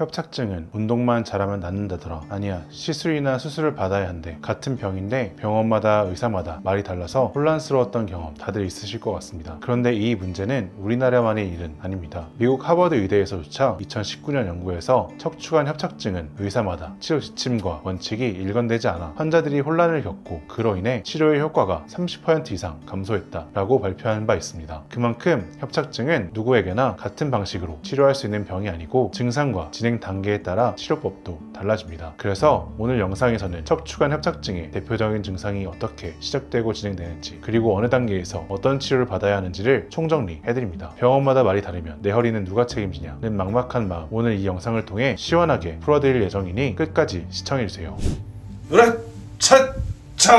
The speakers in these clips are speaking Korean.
협착증은 운동만 잘하면 낫는다더라. 아니야, 시술이나 수술을 받아야 한대. 같은 병인데 병원마다 의사마다 말이 달라서 혼란스러웠던 경험 다들 있으실 것 같습니다. 그런데 이 문제는 우리나라만의 일은 아닙니다. 미국 하버드 의대에서조차 2019년 연구에서 척추관 협착증은 의사마다 치료 지침과 원칙이 일관되지 않아 환자들이 혼란을 겪고 그로 인해 치료의 효과가 30% 이상 감소했다라고 발표한 바 있습니다. 그만큼 협착증은 누구에게나 같은 방식으로 치료할 수 있는 병이 아니고 증상과 진행 단계에 따라 치료법도 달라집니다. 그래서 오늘 영상에서는 척추관 협착증의 대표적인 증상이 어떻게 시작되고 진행되는지, 그리고 어느 단계에서 어떤 치료를 받아야 하는지를 총정리해드립니다. 병원마다 말이 다르면 내 허리는 누가 책임지냐는 막막한 마음, 오늘 이 영상을 통해 시원하게 풀어드릴 예정이니 끝까지 시청해주세요. 으라차차!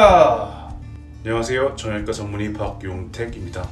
안녕하세요, 정형외과 전문의 박용택입니다.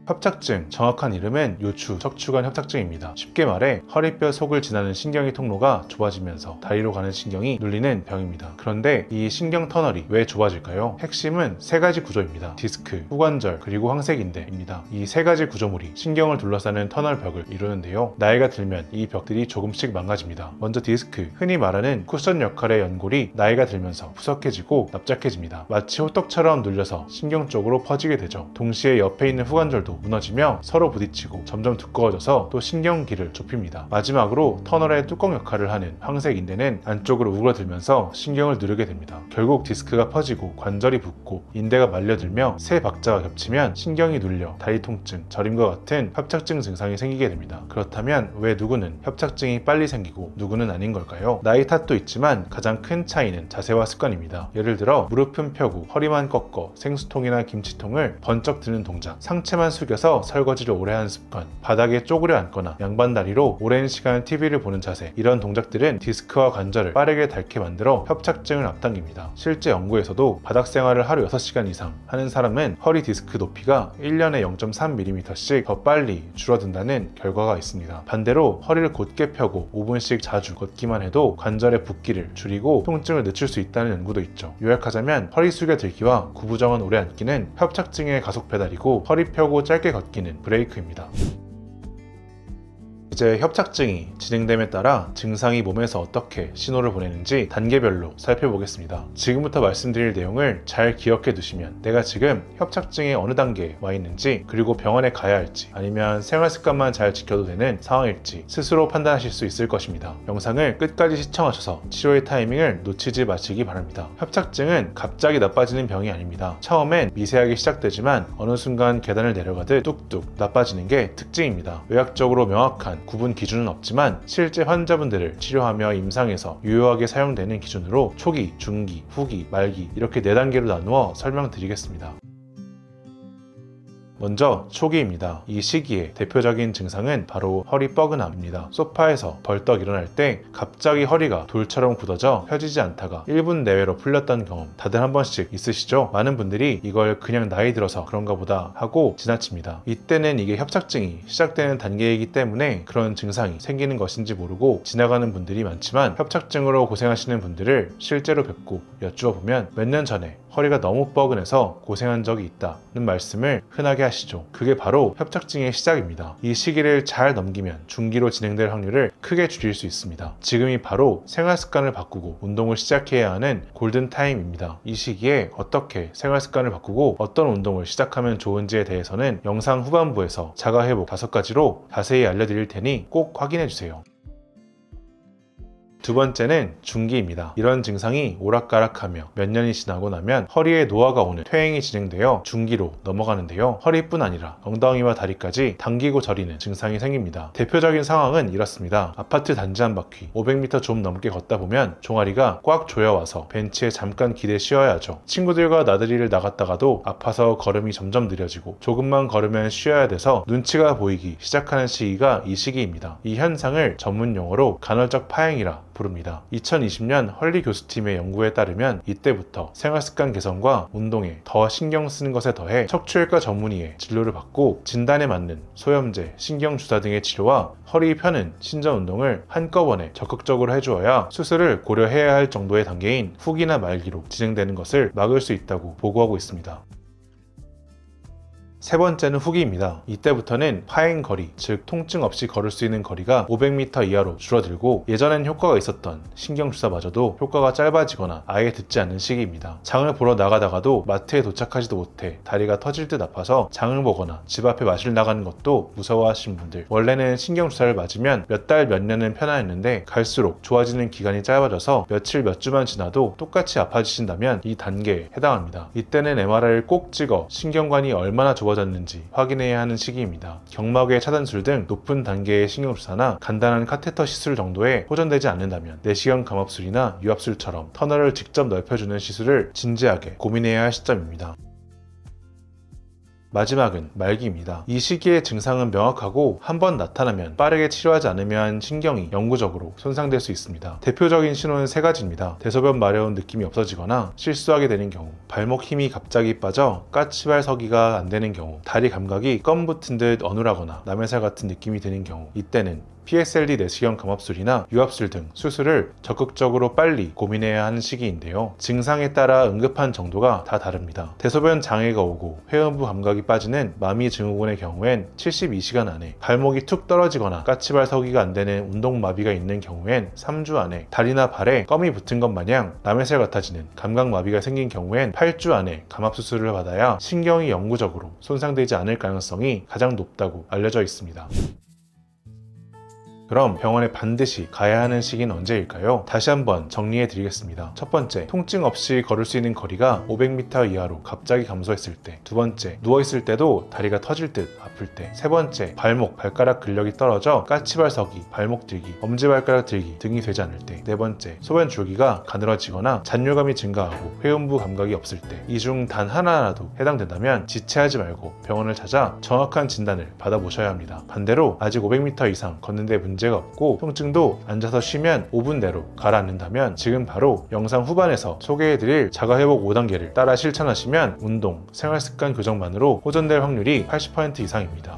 협착증, 정확한 이름은 요추 척추관 협착증입니다. 쉽게 말해 허리뼈 속을 지나는 신경의 통로가 좁아지면서 다리로 가는 신경이 눌리는 병입니다. 그런데 이 신경 터널이 왜 좁아질까요? 핵심은 세 가지 구조입니다. 디스크, 후관절, 그리고 황색인대입니다. 이 세 가지 구조물이 신경을 둘러싸는 터널 벽을 이루는데요. 나이가 들면 이 벽들이 조금씩 망가집니다. 먼저 디스크, 흔히 말하는 쿠션 역할의 연골이 나이가 들면서 푸석해지고 납작해집니다. 마치 호떡처럼 눌려서 신경 쪽으로 퍼지게 되죠. 동시에 옆에 있는 후관절도 무너지며 서로 부딪히고 점점 두꺼워져서 또 신경길을 좁힙니다. 마지막으로 터널의 뚜껑 역할을 하는 황색 인대는 안쪽으로 우그러들면서 신경을 누르게 됩니다. 결국 디스크가 퍼지고 관절이 붓고 인대가 말려들며 세 박자가 겹치면 신경이 눌려 다리 통증, 저림과 같은 협착증 증상이 생기게 됩니다. 그렇다면 왜 누구는 협착증이 빨리 생기고 누구는 아닌 걸까요? 나이 탓도 있지만 가장 큰 차이는 자세와 습관입니다. 예를 들어 무릎은 펴고 허리만 꺾어 생수통이나 김치통을 번쩍 드는 동작, 상체만 숙여서 설거지를 오래 하는 습관, 바닥에 쪼그려 앉거나 양반다리로 오랜 시간 TV를 보는 자세, 이런 동작들은 디스크와 관절을 빠르게 닳게 만들어 협착증을 앞당깁니다. 실제 연구에서도 바닥 생활을 하루 6시간 이상 하는 사람은 허리 디스크 높이가 1년에 0.3mm씩 더 빨리 줄어든다는 결과가 있습니다. 반대로 허리를 곧게 펴고 5분씩 자주 걷기만 해도 관절의 붓기를 줄이고 통증을 늦출 수 있다는 연구도 있죠. 요약하자면 허리 숙여 들기와 구부정한 오래 앉기는 협착증의 가속 페달이고, 허리 펴고 짧게 걷기는 브레이크입니다. 이제 협착증이 진행됨에 따라 증상이 몸에서 어떻게 신호를 보내는지 단계별로 살펴보겠습니다. 지금부터 말씀드릴 내용을 잘 기억해 두시면 내가 지금 협착증의 어느 단계에 와 있는지, 그리고 병원에 가야 할지 아니면 생활 습관만 잘 지켜도 되는 상황일지 스스로 판단하실 수 있을 것입니다. 영상을 끝까지 시청하셔서 치료의 타이밍을 놓치지 마시기 바랍니다. 협착증은 갑자기 나빠지는 병이 아닙니다. 처음엔 미세하게 시작되지만 어느 순간 계단을 내려가듯 뚝뚝 나빠지는 게 특징입니다. 의학적으로 명확한 구분 기준은 없지만 실제 환자분들을 치료하며 임상에서 유효하게 사용되는 기준으로 초기, 중기, 후기, 말기 이렇게 4단계로 나누어 설명드리겠습니다. 먼저 초기입니다. 이 시기의 대표적인 증상은 바로 허리 뻐근함입니다. 소파에서 벌떡 일어날 때 갑자기 허리가 돌처럼 굳어져 펴지지 않다가 1분 내외로 풀렸던 경험 다들 한 번씩 있으시죠? 많은 분들이 이걸 그냥 나이 들어서 그런가 보다 하고 지나칩니다. 이때는 이게 협착증이 시작되는 단계이기 때문에 그런 증상이 생기는 것인지 모르고 지나가는 분들이 많지만, 협착증으로 고생하시는 분들을 실제로 뵙고 여쭈어보면 몇 년 전에 허리가 너무 뻐근해서 고생한 적이 있다는 말씀을 흔하게 하시죠. 그게 바로 협착증의 시작입니다. 이 시기를 잘 넘기면 중기로 진행될 확률을 크게 줄일 수 있습니다. 지금이 바로 생활 습관을 바꾸고 운동을 시작해야 하는 골든타임입니다. 이 시기에 어떻게 생활 습관을 바꾸고 어떤 운동을 시작하면 좋은지에 대해서는 영상 후반부에서 자가회복 5가지로 자세히 알려드릴 테니 꼭 확인해주세요. 두 번째는 중기입니다. 이런 증상이 오락가락하며 몇 년이 지나고 나면 허리에 노화가 오는 퇴행이 진행되어 중기로 넘어가는데요. 허리뿐 아니라 엉덩이와 다리까지 당기고 저리는 증상이 생깁니다. 대표적인 상황은 이렇습니다. 아파트 단지 한 바퀴 500m 좀 넘게 걷다 보면 종아리가 꽉 조여와서 벤치에 잠깐 기대 쉬어야 하죠. 친구들과 나들이를 나갔다가도 아파서 걸음이 점점 느려지고 조금만 걸으면 쉬어야 돼서 눈치가 보이기 시작하는 시기가 이 시기입니다. 이 현상을 전문 용어로 간헐적 파행이라 부릅니다. 2020년 헐리 교수팀의 연구에 따르면 이때부터 생활습관 개선과 운동에 더 신경 쓰는 것에 더해 척추외과 전문의의 진료를 받고 진단에 맞는 소염제, 신경주사 등의 치료와 허리 펴는 신전 운동을 한꺼번에 적극적으로 해주어야 수술을 고려해야 할 정도의 단계인 후기나 말기로 진행되는 것을 막을 수 있다고 보고하고 있습니다. 세 번째는 후기입니다. 이때부터는 파행 거리, 즉 통증 없이 걸을 수 있는 거리가 500m 이하로 줄어들고 예전엔 효과가 있었던 신경주사마저도 효과가 짧아지거나 아예 듣지 않는 시기입니다. 장을 보러 나가다가도 마트에 도착하지도 못해 다리가 터질 듯 아파서 장을 보거나 집 앞에 마실 나가는 것도 무서워하시는 분들, 원래는 신경주사를 맞으면 몇 달 몇 년은 편안했는데 갈수록 좋아지는 기간이 짧아져서 며칠 몇 주만 지나도 똑같이 아파지신다면 이 단계에 해당합니다. 이때는 MRI를 꼭 찍어 신경관이 얼마나 좁아졌는지 확인해야 하는 시기입니다. 경막외 차단술 등 높은 단계의 신경주사나 간단한 카테터 시술 정도에 호전되지 않는다면 내시경 감압술이나 유압술처럼 터널을 직접 넓혀주는 시술을 진지하게 고민해야 할 시점입니다. 마지막은 말기입니다. 이 시기의 증상은 명확하고 한번 나타나면 빠르게 치료하지 않으면 신경이 영구적으로 손상될 수 있습니다. 대표적인 신호는 세 가지입니다. 대소변 마려운 느낌이 없어지거나 실수하게 되는 경우, 발목 힘이 갑자기 빠져 까치발 서기가 안 되는 경우, 다리 감각이 껌 붙은 듯 어눌하거나 남의 살 같은 느낌이 드는 경우, 이때는 PSLD 내시경 감압술이나 유압술 등 수술을 적극적으로 빨리 고민해야 하는 시기인데요. 증상에 따라 응급한 정도가 다 다릅니다. 대소변 장애가 오고 회음부 감각이 빠지는 마미 증후군의 경우엔 72시간 안에, 발목이 툭 떨어지거나 까치발 서기가 안 되는 운동마비가 있는 경우엔 3주 안에, 다리나 발에 껌이 붙은 것 마냥 남의 살 같아지는 감각마비가 생긴 경우엔 8주 안에 감압수술을 받아야 신경이 영구적으로 손상되지 않을 가능성이 가장 높다고 알려져 있습니다. 그럼 병원에 반드시 가야 하는 시기는 언제일까요? 다시 한번 정리해 드리겠습니다. 첫 번째, 통증 없이 걸을 수 있는 거리가 500m 이하로 갑자기 감소했을 때. 두 번째, 누워있을 때도 다리가 터질 듯 아플 때. 세 번째, 발목, 발가락 근력이 떨어져 까치발 서기, 발목 들기, 엄지발가락 들기 등이 되지 않을 때. 네 번째, 소변 줄기가 가늘어지거나 잔뇨감이 증가하고 회음부 감각이 없을 때. 이 중 단 하나라도 해당된다면 지체하지 말고 병원을 찾아 정확한 진단을 받아보셔야 합니다. 반대로 아직 500m 이상 걷는데 문제가 없고 통증도 앉아서 쉬면 5분 내로 가라앉는다면 지금 바로 영상 후반에서 소개해드릴 자가회복 5단계를 따라 실천하시면 운동, 생활습관 교정만으로 호전될 확률이 80% 이상입니다.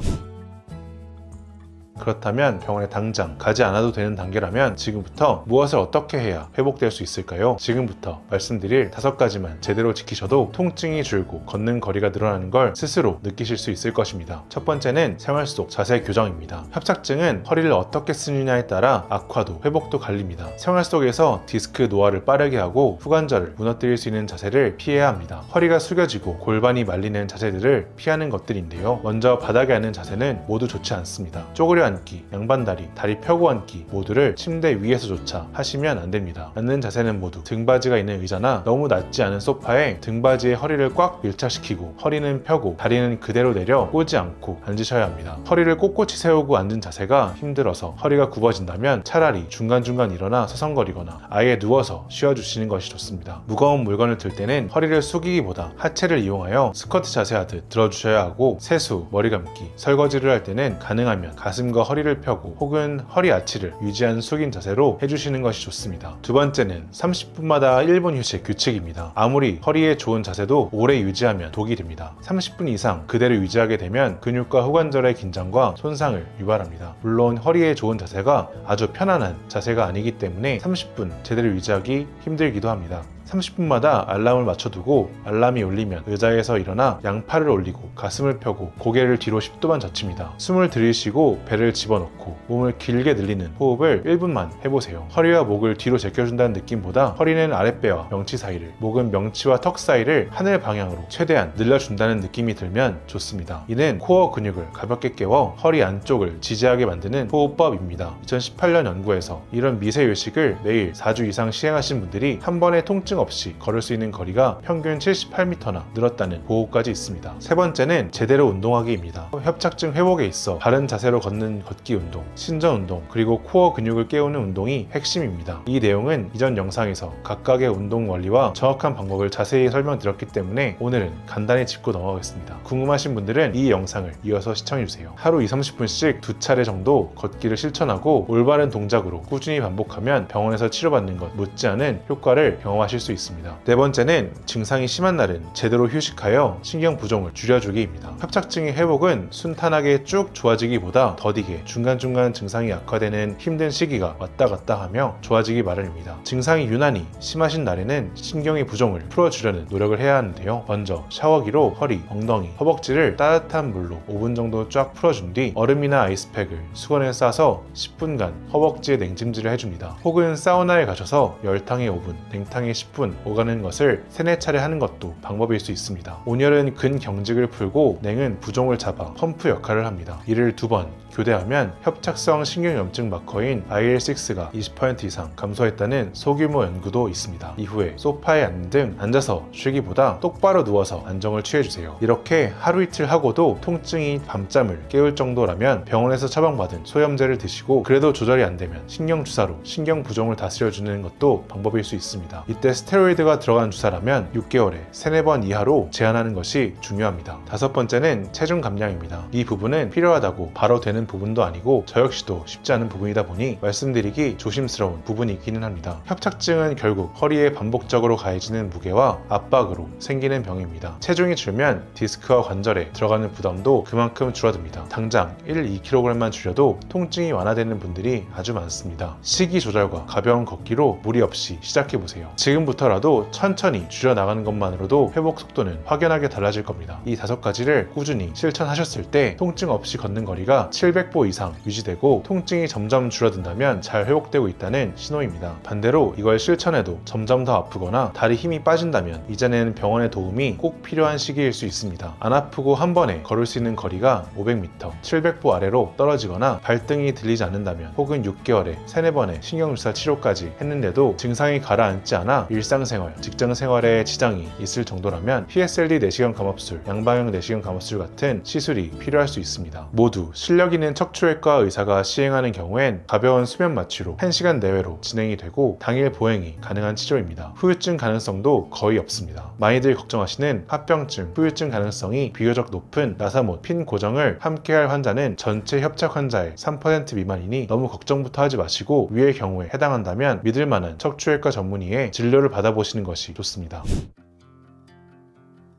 그렇다면 병원에 당장 가지 않아도 되는 단계라면 지금부터 무엇을 어떻게 해야 회복될 수 있을까요? 지금부터 말씀드릴 5가지만 제대로 지키셔도 통증이 줄고 걷는 거리가 늘어나는 걸 스스로 느끼실 수 있을 것입니다. 첫 번째는 생활 속 자세 교정입니다. 협착증은 허리를 어떻게 쓰느냐에 따라 악화도, 회복도 갈립니다. 생활 속에서 디스크 노화를 빠르게 하고 후관절을 무너뜨릴 수 있는 자세를 피해야 합니다. 허리가 숙여지고 골반이 말리는 자세들을 피하는 것들인데요. 먼저 바닥에 앉는 자세는 모두 좋지 않습니다. 쪼그려 앉기, 양반다리, 다리 펴고 앉기 모두를 침대 위에서조차 하시면 안 됩니다. 앉는 자세는 모두 등받이가 있는 의자나 너무 낮지 않은 소파에 등받이에 허리를 꽉 밀착시키고 허리는 펴고 다리는 그대로 내려 꼬지 않고 앉으셔야 합니다. 허리를 꼿꼿이 세우고 앉은 자세가 힘들어서 허리가 굽어진다면 차라리 중간중간 일어나 서성거리거나 아예 누워서 쉬어주시는 것이 좋습니다. 무거운 물건을 들 때는 허리를 숙이기보다 하체를 이용하여 스쿼트 자세하듯 들어주셔야 하고 세수, 머리 감기, 설거지를 할 때는 가능하면 가슴과 허리를 펴고 혹은 허리 아치를 유지한 숙인 자세로 해주시는 것이 좋습니다. 두 번째는 30분마다 1분 휴식 규칙입니다. 아무리 허리에 좋은 자세도 오래 유지하면 독이 됩니다. 30분 이상 그대로 유지하게 되면 근육과 후관절의 긴장과 손상을 유발합니다. 물론 허리에 좋은 자세가 아주 편안한 자세가 아니기 때문에 30분 제대로 유지하기 힘들기도 합니다. 30분마다 알람을 맞춰두고 알람이 울리면 의자에서 일어나 양팔을 올리고 가슴을 펴고 고개를 뒤로 10도만 젖힙니다. 숨을 들이쉬고 배를 집어넣고 몸을 길게 늘리는 호흡을 1분만 해보세요. 허리와 목을 뒤로 제껴준다는 느낌보다 허리는 아랫배와 명치 사이를, 목은 명치와 턱 사이를 하늘 방향으로 최대한 늘려준다는 느낌이 들면 좋습니다. 이는 코어 근육을 가볍게 깨워 허리 안쪽을 지지하게 만드는 호흡법입니다. 2018년 연구에서 이런 미세 휴식을 매일 4주 이상 시행하신 분들이 한 번에 통증 없이 걸을 수 있는 거리가 평균 78m나 늘었다는 보고까지 있습니다. 세 번째는 제대로 운동하기입니다. 협착증 회복에 있어 바른 자세로 걷는 걷기 운동, 신전 운동, 그리고 코어 근육을 깨우는 운동이 핵심입니다. 이 내용은 이전 영상에서 각각의 운동 원리와 정확한 방법을 자세히 설명드렸기 때문에 오늘은 간단히 짚고 넘어가겠습니다. 궁금하신 분들은 이 영상을 이어서 시청해주세요. 하루 20-30분씩 2차례 정도 걷기를 실천하고 올바른 동작으로 꾸준히 반복하면 병원에서 치료받는 것 못지않은 효과를 경험하실 수 수 있습니다. 네 번째는 증상이 심한 날은 제대로 휴식하여 신경 부종을 줄여주기입니다. 협착증의 회복은 순탄하게 쭉 좋아지기보다 더디게 중간중간 증상이 악화되는 힘든 시기가 왔다 갔다 하며 좋아지기 마련입니다. 증상이 유난히 심하신 날에는 신경의 부종을 풀어주려는 노력을 해야 하는데요. 먼저 샤워기로 허리, 엉덩이, 허벅지를 따뜻한 물로 5분 정도 쫙 풀어준 뒤 얼음이나 아이스팩을 수건에 싸서 10분간 허벅지에 냉찜질을 해줍니다. 혹은 사우나에 가셔서 열탕에 5분, 냉탕에 10분 오가는 것을 3-4차례 하는 것도 방법일 수 있습니다. 온열은 근경직을 풀고 냉은 부종을 잡아 펌프 역할을 합니다. 이를 2번 교대하면 협착성 신경염증 마커인 IL-6가 20% 이상 감소했다는 소규모 연구도 있습니다. 이후에 소파에 앉는 등 앉아서 쉬기보다 똑바로 누워서 안정을 취해주세요. 이렇게 하루 이틀 하고도 통증이 밤잠을 깨울 정도라면 병원에서 처방받은 소염제를 드시고 그래도 조절이 안 되면 신경주사로 신경 부종을 다스려주는 것도 방법일 수 있습니다. 이때 스테로이드가 들어간 주사라면 6개월에 3-4번 이하로 제한하는 것이 중요합니다. 5번째는 체중 감량입니다. 이 부분은 필요하다고 바로 되는 부분도 아니고 저 역시도 쉽지 않은 부분이다 보니 말씀드리기 조심스러운 부분이기는 합니다. 협착증은 결국 허리에 반복적으로 가해지는 무게와 압박으로 생기는 병입니다. 체중이 줄면 디스크와 관절에 들어가는 부담도 그만큼 줄어듭니다. 당장 1-2kg만 줄여도 통증이 완화되는 분들이 아주 많습니다. 식이 조절과 가벼운 걷기로 무리 없이 시작해보세요. 지금부터라도 천천히 줄여나가는 것만으로도 회복 속도는 확연하게 달라질 겁니다. 이 5가지를 꾸준히 실천하셨을 때 통증 없이 걷는 거리가 700보 이상 유지되고 통증이 점점 줄어든다면 잘 회복되고 있다는 신호입니다. 반대로 이걸 실천해도 점점 더 아프거나 다리 힘이 빠진다면 이제는 병원의 도움이 꼭 필요한 시기일 수 있습니다. 안 아프고 한 번에 걸을 수 있는 거리가 500m, 700보 아래로 떨어지거나 발등이 들리지 않는다면 혹은 6개월에 3-4번의 신경주사 치료까지 했는데도 증상이 가라앉지 않아 일상생활, 직장생활에 지장이 있을 정도라면 PSLD 내시경 감압술, 양방향 내시경 감압술 같은 시술이 필요할 수 있습니다. 모두 실력 있는 척추외과 의사가 시행하는 경우엔 가벼운 수면 마취로 1시간 내외로 진행이 되고 당일 보행이 가능한 치료입니다. 후유증 가능성도 거의 없습니다. 많이들 걱정하시는 합병증, 후유증 가능성이 비교적 높은 나사못, 핀 고정을 함께할 환자는 전체 협착 환자의 3% 미만이니 너무 걱정부터 하지 마시고 위의 경우에 해당한다면 믿을만한 척추외과 전문의의 진료를 받아보시는 것이 좋습니다.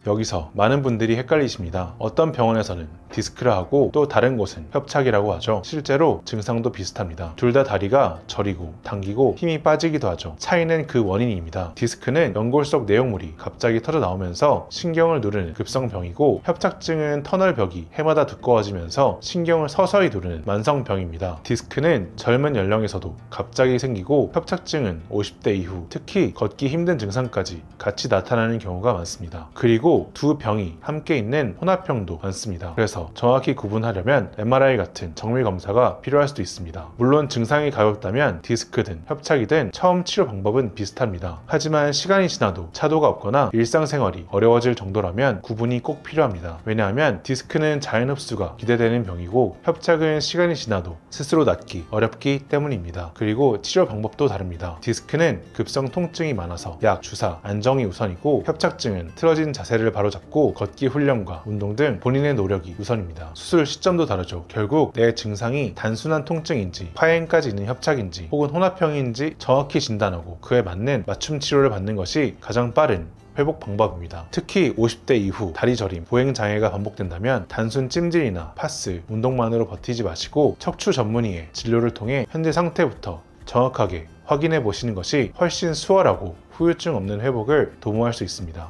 여기서 많은 분들이 헷갈리십니다. 어떤 병원에서는 디스크라 하고 또 다른 곳은 협착이라고 하죠. 실제로 증상도 비슷합니다. 둘 다 다리가 저리고 당기고 힘이 빠지기도 하죠. 차이는 그 원인입니다. 디스크는 연골 속 내용물이 갑자기 터져 나오면서 신경을 누르는 급성병이고 협착증은 터널벽이 해마다 두꺼워지면서 신경을 서서히 누르는 만성병입니다. 디스크는 젊은 연령에서도 갑자기 생기고 협착증은 50대 이후 특히 걷기 힘든 증상까지 같이 나타나는 경우가 많습니다. 그리고 두 병이 함께 있는 혼합병도 많습니다. 그래서 정확히 구분하려면 MRI 같은 정밀 검사가 필요할 수도 있습니다. 물론 증상이 가볍다면 디스크든 협착이든 처음 치료 방법은 비슷합니다. 하지만 시간이 지나도 차도가 없거나 일상생활이 어려워질 정도라면 구분이 꼭 필요합니다. 왜냐하면 디스크는 자연 흡수가 기대되는 병이고 협착은 시간이 지나도 스스로 낫기 어렵기 때문입니다. 그리고 치료 방법도 다릅니다. 디스크는 급성 통증이 많아서 약, 주사, 안정이 우선이고 협착증은 틀어진 자세를 바로잡고 걷기 훈련과 운동 등 본인의 노력이 우선입니다. 수술 시점도 다르죠. 결국 내 증상이 단순한 통증인지 파행까지 있는 협착인지 혹은 혼합형인지 정확히 진단하고 그에 맞는 맞춤 치료를 받는 것이 가장 빠른 회복 방법입니다. 특히 50대 이후 다리 저림, 보행 장애가 반복된다면 단순 찜질이나 파스, 운동만으로 버티지 마시고 척추 전문의의 진료를 통해 현재 상태부터 정확하게 확인해 보시는 것이 훨씬 수월하고 후유증 없는 회복을 도모할 수 있습니다.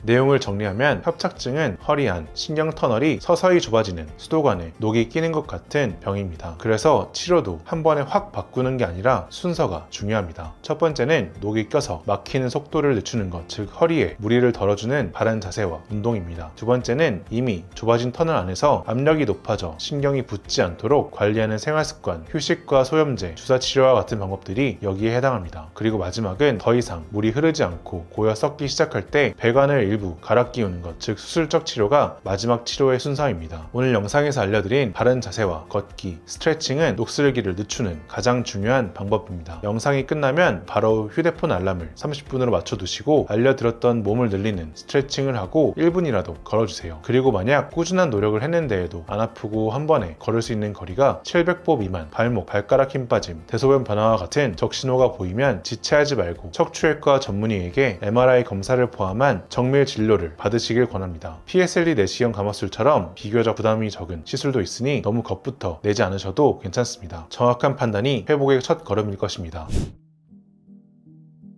내용을 정리하면 협착증은 허리 안 신경 터널이 서서히 좁아지는 수도관에 녹이 끼는 것 같은 병입니다. 그래서 치료도 한 번에 확 바꾸는 게 아니라 순서가 중요합니다. 첫 번째는 녹이 껴서 막히는 속도를 늦추는 것, 즉 허리에 무리를 덜어주는 바른 자세와 운동입니다. 두 번째는 이미 좁아진 터널 안에서 압력이 높아져 신경이 붙지 않도록 관리하는 생활습관, 휴식과 소염제, 주사치료와 같은 방법들이 여기에 해당합니다. 그리고 마지막은 더 이상 물이 흐르지 않고 고여 썩기 시작할 때 배관을 일부 갈아 끼우는 것, 즉 수술적 치료가 마지막 치료의 순서입니다. 오늘 영상에서 알려드린 바른 자세와 걷기, 스트레칭은 녹슬기를 늦추는 가장 중요한 방법입니다. 영상이 끝나면 바로 휴대폰 알람을 30분으로 맞춰두시고 알려드렸던 몸을 늘리는 스트레칭을 하고 1분이라도 걸어주세요. 그리고 만약 꾸준한 노력을 했는데에도 안 아프고 한 번에 걸을 수 있는 거리가 700보 미만, 발목, 발가락 힘 빠짐, 대소변 변화와 같은 적신호가 보이면 지체하지 말고 척추외과 전문의에게 MRI 검사를 포함한 정밀 진료를 받으시길 권합니다. PSLE 내시경 감압술처럼 비교적 부담이 적은 시술도 있으니 너무 겁부터 내지 않으셔도 괜찮습니다. 정확한 판단이 회복의 첫 걸음일 것입니다.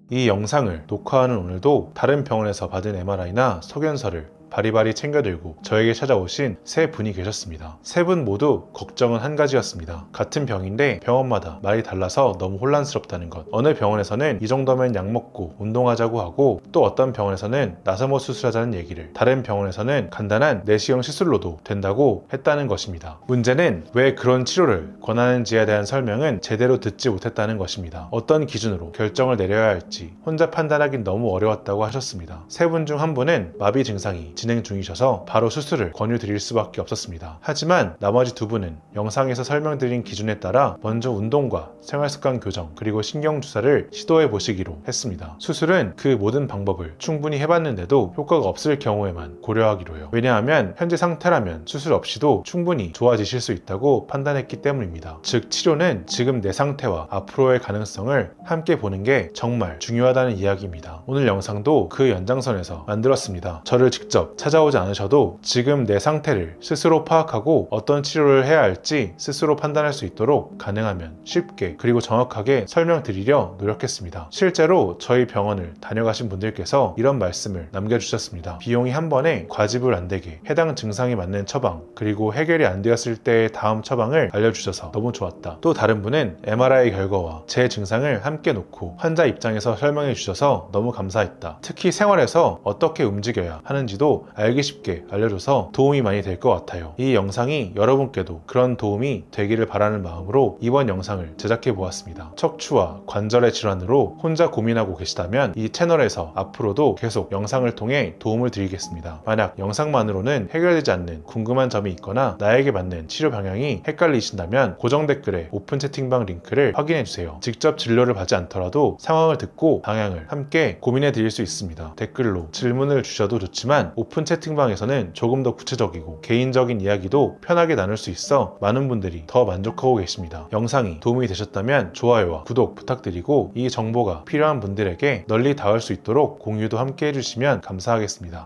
이 영상을 녹화하는 오늘도 다른 병원에서 받은 MRI나 소견서를 바리바리 챙겨들고 저에게 찾아오신 세 분이 계셨습니다. 세 분 모두 걱정은 한 가지였습니다. 같은 병인데 병원마다 말이 달라서 너무 혼란스럽다는 것. 어느 병원에서는 이 정도면 약 먹고 운동하자고 하고, 또 어떤 병원에서는 나사모 수술하자는 얘기를, 다른 병원에서는 간단한 내시경 시술로도 된다고 했다는 것입니다. 문제는 왜 그런 치료를 권하는지에 대한 설명은 제대로 듣지 못했다는 것입니다. 어떤 기준으로 결정을 내려야 할지 혼자 판단하긴 너무 어려웠다고 하셨습니다. 세 분 중 한 분은 마비 증상이 진행 중이셔서 바로 수술을 권유드릴 수밖에 없었습니다. 하지만 나머지 두 분은 영상에서 설명드린 기준에 따라 먼저 운동과 생활습관 교정, 그리고 신경주사를 시도해 보시기로 했습니다. 수술은 그 모든 방법을 충분히 해봤는데도 효과가 없을 경우에만 고려하기로요. 왜냐하면 현재 상태라면 수술 없이도 충분히 좋아지실 수 있다고 판단했기 때문입니다. 즉 치료는 지금 내 상태와 앞으로의 가능성을 함께 보는 게 정말 중요하다는 이야기입니다. 오늘 영상도 그 연장선에서 만들었습니다. 저를 직접 찾아오지 않으셔도 지금 내 상태를 스스로 파악하고 어떤 치료를 해야 할지 스스로 판단할 수 있도록 가능하면 쉽게 그리고 정확하게 설명드리려 노력했습니다. 실제로 저희 병원을 다녀가신 분들께서 이런 말씀을 남겨주셨습니다. 비용이 한 번에 과지불 안 되게 해당 증상에 맞는 처방, 그리고 해결이 안 되었을 때의 다음 처방을 알려주셔서 너무 좋았다. 또 다른 분은 MRI 결과와 제 증상을 함께 놓고 환자 입장에서 설명해 주셔서 너무 감사했다. 특히 생활에서 어떻게 움직여야 하는지도 알기 쉽게 알려줘서 도움이 많이 될 것 같아요. 이 영상이 여러분께도 그런 도움이 되기를 바라는 마음으로 이번 영상을 제작해 보았습니다. 척추와 관절의 질환으로 혼자 고민하고 계시다면 이 채널에서 앞으로도 계속 영상을 통해 도움을 드리겠습니다. 만약 영상만으로는 해결되지 않는 궁금한 점이 있거나 나에게 맞는 치료 방향이 헷갈리신다면 고정 댓글에 오픈 채팅방 링크를 확인해 주세요. 직접 진료를 받지 않더라도 상황을 듣고 방향을 함께 고민해 드릴 수 있습니다. 댓글로 질문을 주셔도 좋지만 오픈 채팅방에서는 조금 더 구체적이고 개인적인 이야기도 편하게 나눌 수 있어 많은 분들이 더 만족하고 계십니다. 영상이 도움이 되셨다면 좋아요와 구독 부탁드리고 이 정보가 필요한 분들에게 널리 닿을 수 있도록 공유도 함께 해주시면 감사하겠습니다.